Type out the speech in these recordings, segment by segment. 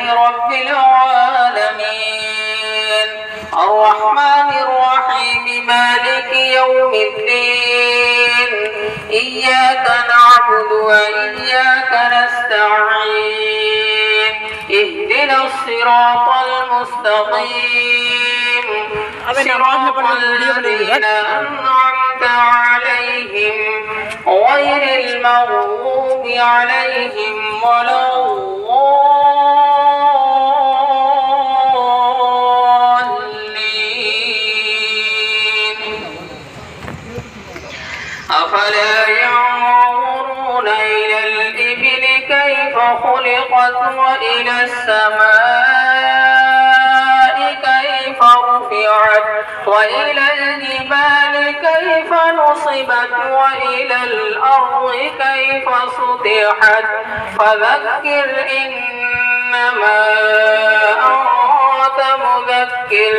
رب العالمين الرحمن الرحيم مالك يوم الدين إياك نعبد وإياك نستعين اهدنا الصراط المستقيم صراط الذين أنعمت عليهم غير المغضوب عليهم ولا الضالين أفلا ينظرون إلى الإبل كيف خلقت وإلى السماء كيف رفعت وإلى الجبال كيف نصبت وإلى الأرض كيف سطحت فذكر إنما أنت مذكر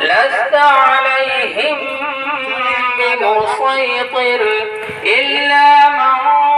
لست عليهم بمسيطر إلا من